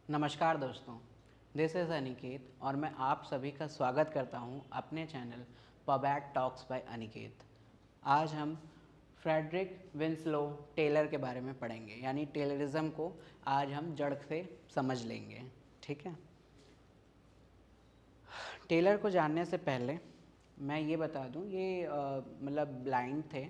नमस्कार दोस्तों, this is Aniket और मैं आप सभी का स्वागत करता हूं अपने चैनल पबैट टॉक्स बाय अनिकेत। आज हम फ्रेडरिक विंसलो टेलर के बारे में पढ़ेंगे, यानी टेलरिज्म को आज हम जड़ से समझ लेंगे। ठीक है। टेलर को जानने से पहले मैं ये बता दूं, ये मतलब ब्लाइंड थे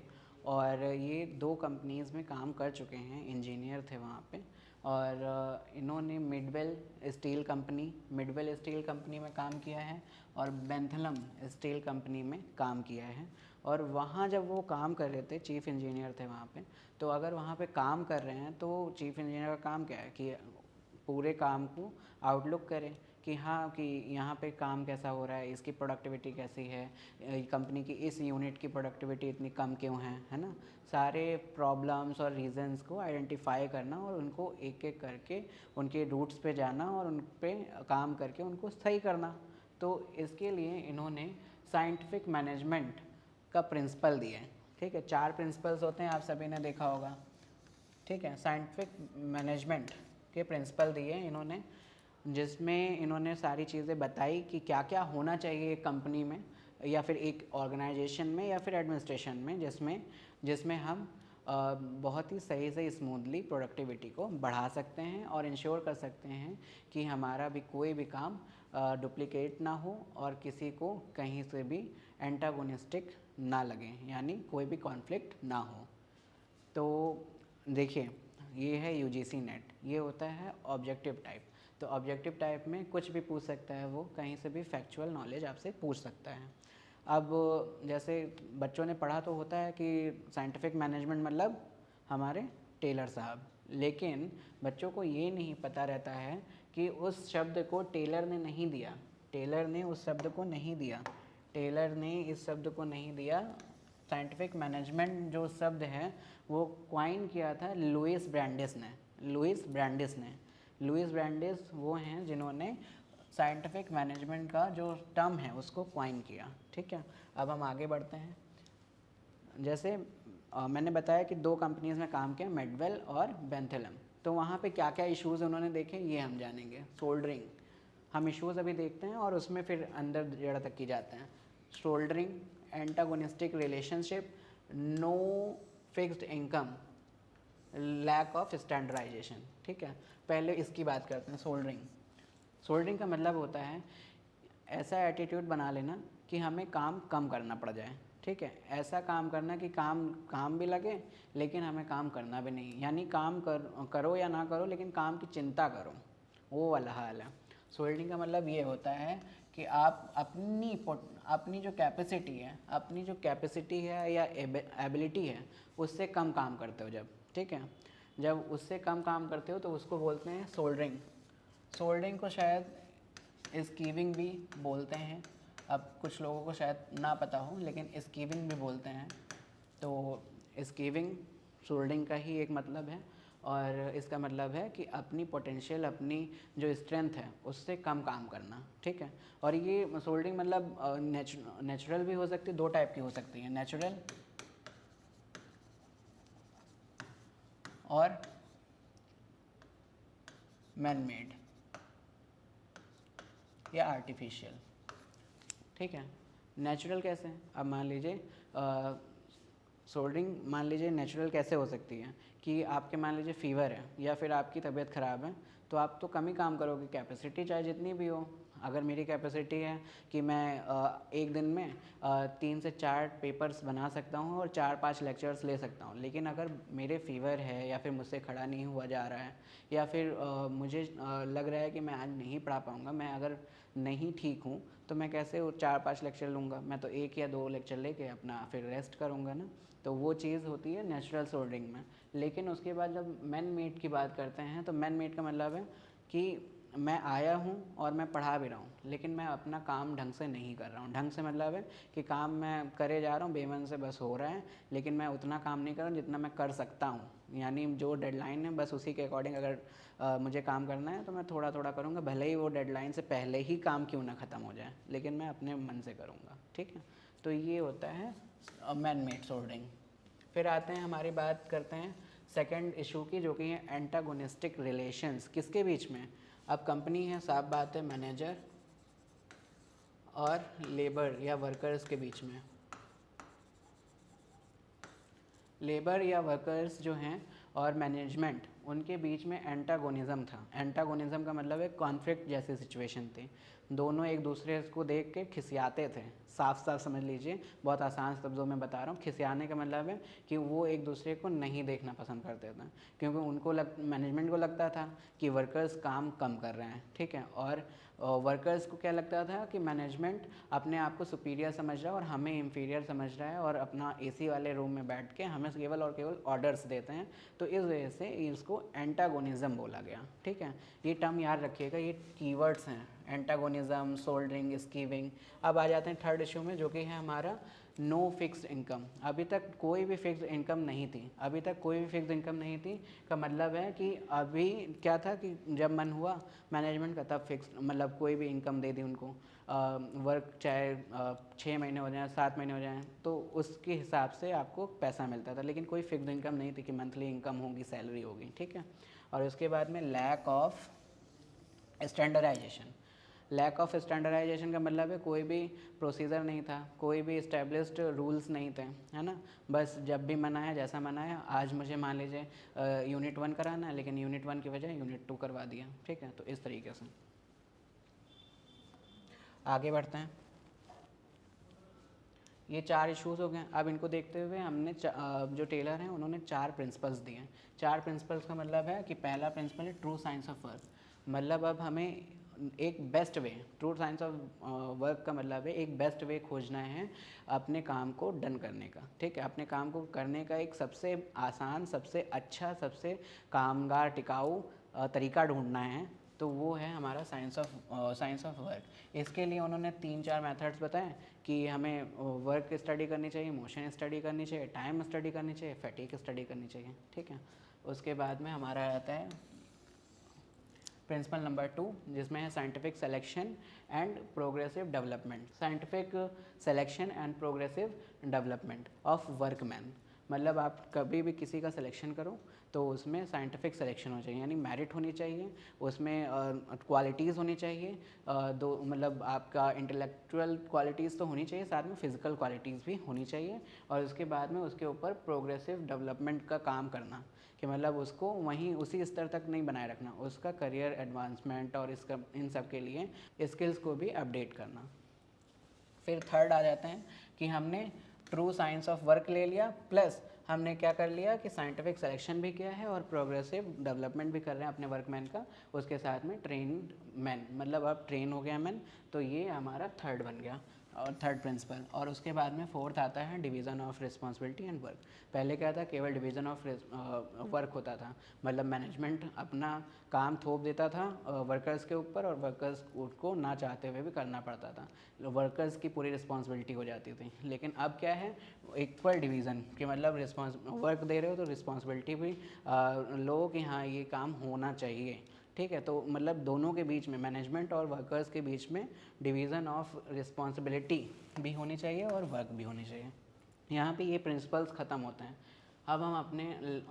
और ये 2 कंपनीज़ में काम कर चुके हैं, इंजीनियर थे वहाँ पे। और इन्होंने मिडवेल स्टील कंपनी में काम किया है और बेंथलम स्टील कंपनी में काम किया है। और वहाँ जब वो काम कर रहे थे, चीफ़ इंजीनियर थे वहाँ पे, तो अगर वहाँ पे काम कर रहे हैं तो चीफ़ इंजीनियर का काम क्या है कि पूरे काम को आउटलुक करें कि हाँ, कि यहाँ पे काम कैसा हो रहा है, इसकी प्रोडक्टिविटी कैसी है, कंपनी की इस यूनिट की प्रोडक्टिविटी इतनी कम क्यों है ना। सारे प्रॉब्लम्स और रीजंस को आइडेंटिफाई करना और उनको एक एक करके उनके रूट्स पे जाना और उन पे काम करके उनको सही करना। तो इसके लिए इन्होंने साइंटिफिक मैनेजमेंट का प्रिंसिपल दिया है। ठीक है, 4 प्रिंसिपल्स होते हैं, आप सभी ने देखा होगा। ठीक है, साइंटिफिक मैनेजमेंट के प्रिंसिपल दिए इन्होंने, जिसमें इन्होंने सारी चीज़ें बताई कि क्या क्या होना चाहिए एक कंपनी में या फिर एक ऑर्गेनाइजेशन में या फिर एडमिनिस्ट्रेशन में, जिसमें हम बहुत ही सही से स्मूथली प्रोडक्टिविटी को बढ़ा सकते हैं और इंश्योर कर सकते हैं कि हमारा भी कोई भी काम डुप्लिकेट ना हो और किसी को कहीं से भी एंटागोनिस्टिक ना लगे, यानी कोई भी कॉन्फ्लिक्ट ना हो। तो देखिए, ये है यूजीसी नेट, ये होता है ऑब्जेक्टिव टाइप। तो ऑब्जेक्टिव टाइप में कुछ भी पूछ सकता है, वो कहीं से भी फैक्चुअल नॉलेज आपसे पूछ सकता है। अब जैसे बच्चों ने पढ़ा तो होता है कि साइंटिफिक मैनेजमेंट मतलब हमारे टेलर साहब, लेकिन बच्चों को ये नहीं पता रहता है कि उस शब्द को टेलर ने नहीं दिया। टेलर ने उस शब्द को नहीं दिया, टेलर ने इस शब्द को नहीं दिया। साइंटिफिक मैनेजमेंट जो शब्द है वो क्वाइन किया था लुइस ब्रांडिस वो हैं जिन्होंने साइंटिफिक मैनेजमेंट का जो टर्म है उसको क्वाइन किया। ठीक है, अब हम आगे बढ़ते हैं। जैसे मैंने बताया कि 2 कंपनीज़ में काम किया, मेडवेल और बेंथेलम। तो वहाँ पे क्या क्या इश्यूज़ उन्होंने देखे ये हम जानेंगे। सोल्डरिंग, हम इश्यूज़ अभी देखते हैं और उसमें फिर अंदर जड़ तक की जाते हैं। Soldering, antagonistic relationship, no fixed income, lack of standardisation. ठीक है, पहले इसकी बात करते हैं। सोल्डरिंग का मतलब होता है ऐसा एटीट्यूड बना लेना कि हमें काम कम करना पड़ जाए। ठीक है, ऐसा काम करना कि काम भी लगे लेकिन हमें काम करना भी नहीं, यानी काम करो या ना करो लेकिन काम की चिंता करो, वो वाला हाल है। सोल्डिंग का मतलब ये होता है कि आप अपनी जो कैपेसिटी है या एबिलिटी है उससे कम काम करते हो जब। ठीक है, जब उससे कम काम करते हो तो उसको बोलते हैं सोल्डरिंग। सोल्डरिंग को शायद स्कीविंग भी बोलते हैं, अब कुछ लोगों को शायद ना पता हो लेकिन स्कीविंग भी बोलते हैं। तो स्कीविंग सोल्डरिंग का ही एक मतलब है और इसका मतलब है कि अपनी पोटेंशियल, अपनी जो स्ट्रेंथ है उससे कम काम करना। ठीक है, और ये सोल्डरिंग मतलब नेचुरल भी हो सकती है, 2 टाइप की हो सकती है, नेचुरल और मैन मेड या आर्टिफिशियल। ठीक है, नेचुरल कैसे, अब मान लीजिए सोल्डरिंग मान लीजिए नेचुरल कैसे हो सकती है कि आपके मान लीजिए फीवर है या फिर आपकी तबीयत ख़राब है तो आप तो कम ही काम करोगे, कैपेसिटी चाहे जितनी भी हो। अगर मेरी कैपेसिटी है कि मैं एक दिन में 3 से 4 पेपर्स बना सकता हूँ और 4-5 लेक्चर्स ले सकता हूँ, लेकिन अगर मेरे फीवर है या फिर मुझसे खड़ा नहीं हुआ जा रहा है या फिर मुझे लग रहा है कि मैं आज नहीं पढ़ा पाऊँगा, मैं अगर नहीं ठीक हूँ तो मैं कैसे 4-5 लेक्चर लूँगा, मैं तो 1 या 2 लेक्चर लेके अपना फिर रेस्ट करूँगा ना। तो वो चीज़ होती है नेचुरल सोल्डरिंग में। लेकिन उसके बाद जब मैन मेड की बात करते हैं तो मैन मेड का मतलब है कि मैं आया हूँ और मैं पढ़ा भी रहा हूँ लेकिन मैं अपना काम ढंग से नहीं कर रहा हूँ। ढंग से मतलब है कि काम मैं करे जा रहा हूँ, बेमन से बस हो रहा है, लेकिन मैं उतना काम नहीं कर रहा हूँ जितना मैं कर सकता हूँ। यानी जो डेडलाइन है बस उसी के अकॉर्डिंग अगर मुझे काम करना है तो मैं थोड़ा थोड़ा करूँगा, भले ही वो डेडलाइन से पहले ही काम क्यों ना ख़त्म हो जाए, लेकिन मैं अपने मन से करूँगा। ठीक है, तो ये होता है मैन मेड सोल्डरिंग। फिर आते हैं, हमारी बात करते हैं सेकंड इशू की, जो कि है एंटागोनिस्टिक रिलेशंस। किसके बीच में? अब कंपनी है, साफ बात है, मैनेजर और लेबर या वर्कर्स के बीच में। लेबर या वर्कर्स जो हैं और मैनेजमेंट, उनके बीच में एंटागोनिज़म था। एंटागोनिज़म का मतलब है कॉन्फ्लिक्ट जैसी सिचुएशन थी। दोनों एक दूसरे को देख के खिसियाते थे। साफ साफ समझ लीजिए, बहुत आसान शब्दों में बता रहा हूँ। खिसियाने का मतलब है कि वो एक दूसरे को नहीं देखना पसंद करते थे, क्योंकि उनको मैनेजमेंट को लगता था कि वर्कर्स काम कम कर रहे हैं, ठीक है, और वर्कर्स को क्या लगता था कि मैनेजमेंट अपने आप को सुपीरियर समझ रहा है और हमें इंफीरियर समझ रहा है और अपना एसी वाले रूम में बैठ के हमें केवल और केवल ऑर्डर्स देते हैं। तो इस वजह से इसको एंटागोनिज़म बोला गया, ठीक है। ये टर्म याद रखिएगा, ये कीवर्ड्स हैं, एंटागोनिज़म, सोल्डरिंग, स्कीविंग। अब आ जाते हैं थर्ड इशू में, जो कि है हमारा नो फिक्स्ड इनकम। अभी तक कोई भी फिक्स्ड इनकम नहीं थी, अभी तक कोई भी फिक्स्ड इनकम नहीं थी का मतलब है कि अभी क्या था कि जब मन हुआ मैनेजमेंट का तब फिक्स्ड, मतलब कोई भी इनकम दे दी उनको। वर्क चाहे 6 महीने हो जाएं, 7 महीने हो जाएं, तो उसके हिसाब से आपको पैसा मिलता था, लेकिन कोई फिक्स्ड इनकम नहीं थी कि मंथली इनकम होगी, सैलरी होगी, ठीक है। और उसके बाद में lack of standardisation. Lack of standardisation का मतलब है कोई भी प्रोसीजर नहीं था, कोई भी इस्टेब्लिश्ड रूल्स नहीं थे, है ना। बस जब भी मना है, जैसा मना है, आज मुझे मान लीजिए यूनिट 1 कराना है, लेकिन यूनिट 1 की बजाय यूनिट 2 करवा दिया, ठीक है। तो इस तरीके से आगे बढ़ते हैं। ये 4 इश्यूज़ हो गए। अब इनको देखते हुए हमने जो टेलर हैं उन्होंने 4 प्रिंसिपल्स दिए हैं। 4 प्रिंसिपल्स का मतलब है कि पहला प्रिंसिपल है ट्रू साइंस ऑफ वर्क। मतलब अब हमें एक best way, true science of work का मतलब है एक बेस्ट वे खोजना है अपने काम को डन करने का, ठीक है। अपने काम को करने का एक सबसे आसान, सबसे अच्छा, सबसे कामगार, टिकाऊ तरीका ढूंढना है, तो वो है हमारा साइंस ऑफ वर्क। इसके लिए उन्होंने 3-4 मेथड्स बताए कि हमें वर्क स्टडी करनी चाहिए, मोशन स्टडी करनी चाहिए, टाइम स्टडी करनी चाहिए, फैटिग स्टडी करनी चाहिए, ठीक है। उसके बाद में हमारा आता है प्रिंसिपल नंबर 2, जिसमें है scientific selection and progressive development. Scientific selection and progressive development of workman. मतलब आप कभी भी किसी का सिलेक्शन करो तो उसमें साइंटिफिक सिलेक्शन हो चाहिए, यानी मेरिट होनी चाहिए, उसमें क्वालिटीज़ होनी चाहिए, दो मतलब आपका इंटेलेक्चुअल क्वालिटीज़ तो होनी चाहिए, साथ में फिज़िकल क्वालिटीज़ भी होनी चाहिए। और उसके बाद में उसके ऊपर प्रोग्रेसिव डेवलपमेंट का काम करना, कि मतलब उसको वहीं उसी स्तर तक नहीं बनाए रखना, उसका करियर एडवांसमेंट और इसका इन सब के लिए स्किल्स को भी अपडेट करना। फिर थर्ड आ जाते हैं कि हमने ट्रू साइंस ऑफ वर्क ले लिया, प्लस हमने क्या कर लिया कि साइंटिफिक सिलेक्शन भी किया है और प्रोग्रेसिव डेवलपमेंट भी कर रहे हैं अपने वर्कमैन का। उसके साथ में ट्रेन्ड मैन, मतलब अब ट्रेन हो गया मैन, तो ये हमारा थर्ड बन गया और थर्ड प्रिंसिपल। और उसके बाद में फोर्थ आता है division of responsibility and work. पहले क्या था, केवल डिवीज़न ऑफ वर्क होता था, मतलब मैनेजमेंट अपना काम थोप देता था वर्कर्स के ऊपर और वर्कर्स को ना चाहते हुए भी करना पड़ता था, वर्कर्स की पूरी रिस्पॉन्सिबिलिटी हो जाती थी। लेकिन अब क्या है, इक्वल डिवीज़न कि मतलब वर्क दे रहे हो तो रिस्पॉन्सिबिलिटी भी लो कि हाँ ये काम होना चाहिए, ठीक है। तो मतलब दोनों के बीच में, मैनेजमेंट और वर्कर्स के बीच में डिवीज़न ऑफ रिस्पॉन्सिबिलिटी भी होनी चाहिए और वर्क भी होनी चाहिए। यहाँ पे ये प्रिंसिपल्स ख़त्म होते हैं। अब हम अपने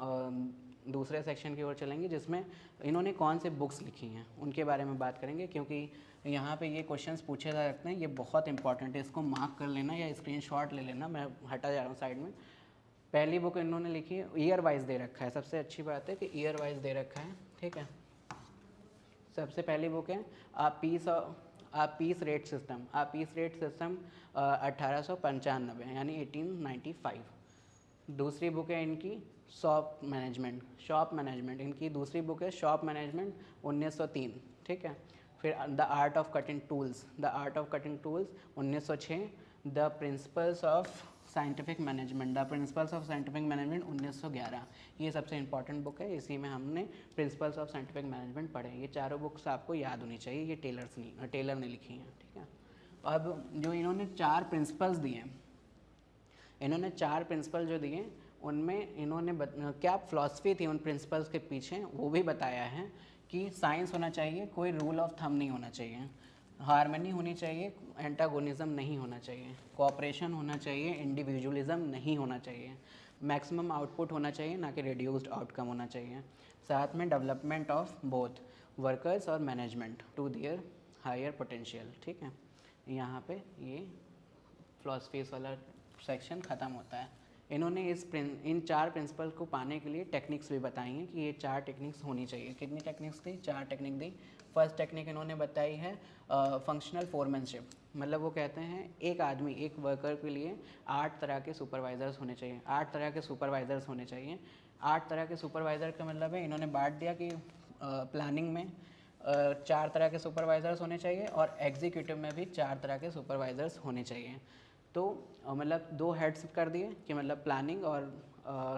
दूसरे सेक्शन की ओर चलेंगे, जिसमें इन्होंने कौन से बुक्स लिखी हैं उनके बारे में बात करेंगे, क्योंकि यहाँ पे ये क्वेश्चंस पूछे जा सकते हैं। ये बहुत इंपॉर्टेंट है, इसको मार्क कर लेना या स्क्रीनशॉट ले लेना। मैं हटा जा रहा हूँ साइड में। पहली बुक इन्होंने लिखी है, ईयर वाइज दे रखा है, सबसे अच्छी बात है कि ईयर वाइज दे रखा है, ठीक है। सबसे पहली बुक है आ पीस रेट सिस्टम। 1895 यानी 1895। दूसरी बुक है इनकी शॉप मैनेजमेंट। इनकी दूसरी बुक है शॉप मैनेजमेंट 1903, ठीक है। फिर the art of cutting tools 1906। The principles of scientific management 1911। ये सबसे इंपॉर्टेंट बुक है, इसी में हमने प्रिंसिपल्स ऑफ साइंटिफिक मैनेजमेंट पढ़े। ये चारों बुक्स आपको याद होनी चाहिए, ये टेलर ने लिखी हैं, ठीक है। अब जो इन्होंने 4 प्रिंसिपल्स दिए, इन्होंने 4 प्रिंसिपल जो दिए, उनमें इन्होंने क्या फ़िलासफ़ी थी उन प्रिंसिपल्स के पीछे वो भी बताया है कि साइंस होना चाहिए, कोई रूल ऑफ थंब नहीं होना चाहिए, हार्मनी होनी चाहिए, एंटागोनिज्म नहीं होना चाहिए, कोऑपरेशन होना चाहिए, इंडिविजुअलिज्म नहीं होना चाहिए, मैक्सिमम आउटपुट होना चाहिए, ना कि रिड्यूस्ड आउटकम होना चाहिए, साथ में डेवलपमेंट ऑफ बोथ, वर्कर्स और management to their higher potential. ठीक है, यहाँ पे ये फिलॉसफीज वाला सेक्शन ख़त्म होता है। इन्होंने इन 4 प्रिंसिपल को पाने के लिए टेक्निक्स भी बताई हैं कि ये 4 टेक्निक्स होनी चाहिए। कितनी टेक्निक्स दी? 4 टेक्निक दी। फर्स्ट टेक्निक इन्होंने बताई है फंक्शनल फोरमैनशिप। मतलब वो कहते हैं एक आदमी, एक वर्कर के लिए 8 तरह के सुपरवाइज़र्स होने चाहिए। 8 तरह के सुपरवाइज़र्स होने चाहिए। 8 तरह के सुपरवाइज़र का मतलब है, इन्होंने बांट दिया कि प्लानिंग में 4 तरह के सुपरवाइज़र्स होने चाहिए और एग्जीक्यूटिव में भी 4 तरह के सुपरवाइज़र्स होने चाहिए। तो मतलब 2 हेड्स कर दिए कि मतलब प्लानिंग और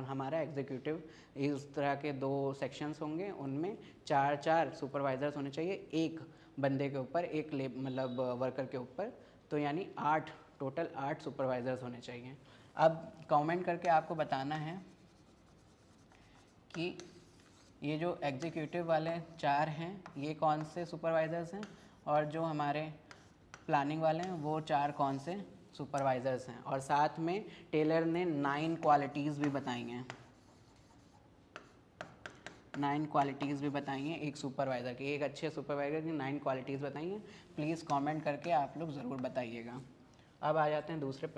हमारा एग्जीक्यूटिव, इस तरह के 2 सेक्शंस होंगे, उनमें 4 सुपरवाइज़र्स होने चाहिए एक बंदे के ऊपर, एक मतलब वर्कर के ऊपर। तो यानी 8 टोटल 8 सुपरवाइज़र्स होने चाहिए। अब कमेंट करके आपको बताना है कि ये जो एग्जीक्यूटिव वाले 4 हैं ये कौन से सुपरवाइज़र्स हैं, और जो हमारे प्लानिंग वाले हैं वो 4 कौन से सुपरवाइज़र्स हैं। और साथ में टेलर ने 9 क्वालिटीज़ भी बताई हैं। 9 क्वालिटीज़ भी बताई हैं एक सुपरवाइज़र की, एक अच्छे सुपरवाइज़र की 9 क्वालिटीज़ बताई हैं। प्लीज़ कमेंट करके आप लोग ज़रूर बताइएगा। अब आ जाते हैं दूसरे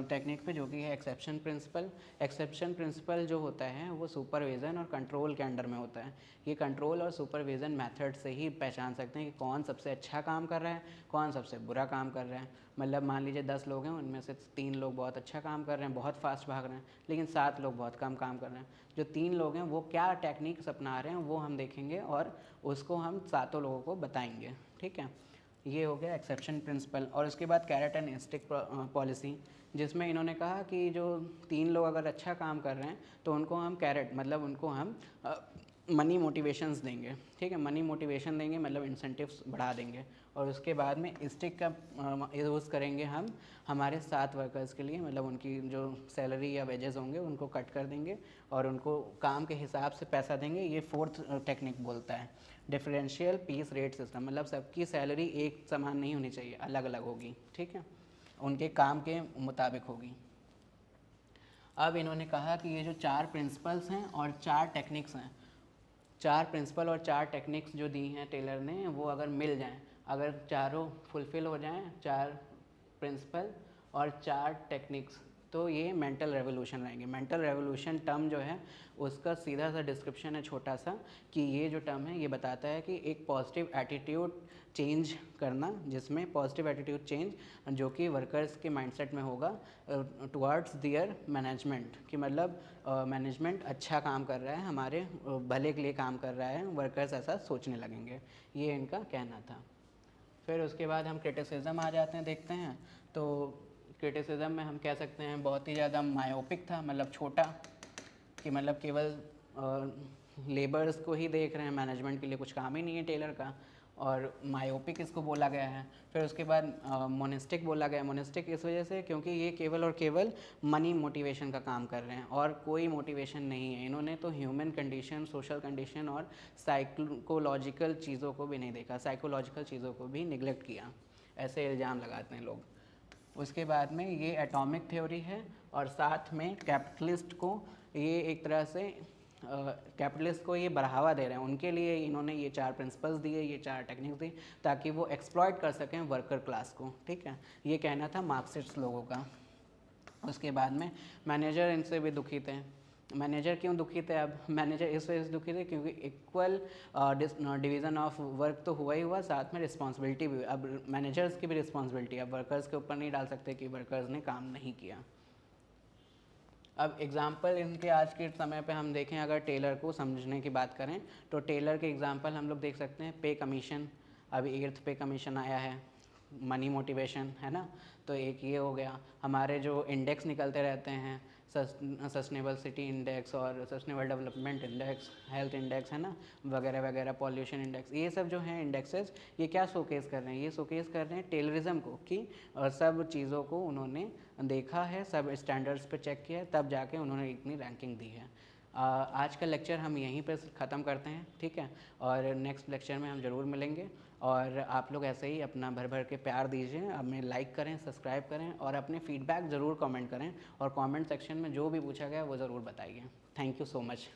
टेक्निक पे, जो कि है एक्सेप्शन प्रिंसिपल। एक्सेप्शन प्रिंसिपल जो होता है वो सुपरविज़न और कंट्रोल के अंडर में होता है। ये कंट्रोल और सुपरविज़न मेथड से ही पहचान सकते हैं कि कौन सबसे अच्छा काम कर रहा है, कौन सबसे बुरा काम कर रहा है। मतलब मान लीजिए 10 लोग हैं, उनमें से 3 लोग बहुत अच्छा काम कर रहे हैं, बहुत फास्ट भाग रहे हैं, लेकिन 7 लोग बहुत कम काम कर रहे हैं। जो 3 लोग हैं वो क्या टेक्निक्स अपना रहे हैं वो हम देखेंगे और उसको हम 7 लोगों को बताएंगे। ठीक है, ये हो गया एक्सेप्शन प्रिंसिपल। और उसके बाद कैरेट एंड स्टिक पॉलिसी, जिसमें इन्होंने कहा कि जो 3 लोग अगर अच्छा काम कर रहे हैं तो उनको हम कैरेट, मतलब उनको हम मनी मोटिवेशंस देंगे। ठीक है, मनी मोटिवेशन देंगे मतलब इंसेंटिव्स बढ़ा देंगे। और उसके बाद में स्टिक का यूज़ करेंगे हम हमारे 7 वर्कर्स के लिए, मतलब उनकी जो सैलरी या वेजेस होंगे उनको कट कर देंगे और उनको काम के हिसाब से पैसा देंगे। ये 4th टेक्निक बोलता है डिफरेंशियल पीस रेट सिस्टम। मतलब सबकी सैलरी एक समान नहीं होनी चाहिए, अलग अलग होगी। ठीक है, उनके काम के मुताबिक होगी। अब इन्होंने कहा कि ये जो 4 प्रिंसिपल्स हैं और 4 टेक्निक्स हैं, 4 प्रिंसिपल और 4 टेक्निक्स जो दी हैं टेलर ने, वो अगर मिल जाएं, अगर चारों फुलफ़िल हो जाएं, 4 प्रिंसिपल और 4 टेक्निक्स, तो ये मेंटल रेवोल्यूशन रहेंगे। मेंटल रेवोल्यूशन टर्म जो है उसका सीधा सा डिस्क्रिप्शन है छोटा सा, कि ये जो टर्म है ये बताता है कि एक पॉजिटिव एटीट्यूड चेंज करना, जिसमें पॉजिटिव एटीट्यूड चेंज जो कि वर्कर्स के माइंडसेट में होगा टुवर्ड्स दियर मैनेजमेंट, कि मतलब मैनेजमेंट अच्छा काम कर रहा है, हमारे भले के लिए काम कर रहा है, वर्कर्स ऐसा सोचने लगेंगे। ये इनका कहना था। फिर उसके बाद हम क्रिटिसिज्म आ जाते हैं, देखते हैं। तो क्रिटिसिज्म में हम कह सकते हैं बहुत ही ज़्यादा मायोपिक था, मतलब छोटा, कि मतलब केवल लेबर्स को ही देख रहे हैं, मैनेजमेंट के लिए कुछ काम ही नहीं है टेलर का, और मायोपिक इसको बोला गया है। फिर उसके बाद मोनिस्टिक बोला गया। मोनिस्टिक इस वजह से क्योंकि ये केवल और केवल मनी मोटिवेशन का काम कर रहे हैं और कोई मोटिवेशन नहीं है। इन्होंने तो ह्यूमन कंडीशन, सोशल कंडीशन और साइकोलॉजिकल चीज़ों को भी नहीं देखा, साइकोलॉजिकल चीज़ों को भी निगलेक्ट किया, ऐसे इल्ज़ाम लगाते हैं लोग। उसके बाद में ये एटॉमिक थ्योरी है, और साथ में कैपिटलिस्ट को ये एक तरह से कैपिटलिस्ट को ये बढ़ावा दे रहे हैं, उनके लिए इन्होंने ये 4 प्रिंसिपल्स दिए, ये 4 टेक्निक्स दी, ताकि वो एक्सप्लॉइट कर सकें वर्कर क्लास को। ठीक है, ये कहना था मार्क्सिस्ट लोगों का। उसके बाद में मैनेजर इनसे भी दुखी थे। मैनेजर क्यों दुखी थे? अब मैनेजर इस वजह से दुखी थे क्योंकि इक्वल डिवीज़न ऑफ वर्क तो हुआ ही हुआ, साथ में रिस्पॉन्सिबिलिटी भी। अब मैनेजर्स की भी रिस्पॉन्सिबिलिटी, अब वर्कर्स के ऊपर नहीं डाल सकते कि वर्कर्स ने काम नहीं किया। अब एग्ज़ाम्पल इनके आज के समय पे हम देखें, अगर टेलर को समझने की बात करें तो टेलर के एग्ज़ाम्पल हम लोग देख सकते हैं। पे कमीशन, अभी 8th पे कमीशन आया है, मनी मोटिवेशन है ना, तो एक ये हो गया। हमारे जो इंडेक्स निकलते रहते हैं, सस्टेनेबल सिटी इंडेक्स और sustainable development index, health index है ना, वगैरह वगैरह, पॉल्यूशन इंडेक्स, ये सब जो हैं इंडेक्सेस, ये क्या शोकेस कर रहे हैं? ये शोकेस कर रहे हैं टेलरिज्म को, कि सब चीज़ों को उन्होंने देखा है, सब स्टैंडर्ड्स पे चेक किया है, तब जाके उन्होंने इतनी रैंकिंग दी है। आज का लेक्चर हम यहीं पर ख़त्म करते हैं, ठीक है, और नेक्स्ट लेक्चर में हम ज़रूर मिलेंगे। और आप लोग ऐसे ही अपना भर भर के प्यार दीजिए, हमें लाइक करें, सब्सक्राइब करें, और अपने फीडबैक ज़रूर कमेंट करें, और कमेंट सेक्शन में जो भी पूछा गया वो ज़रूर बताइए। Thank you so much.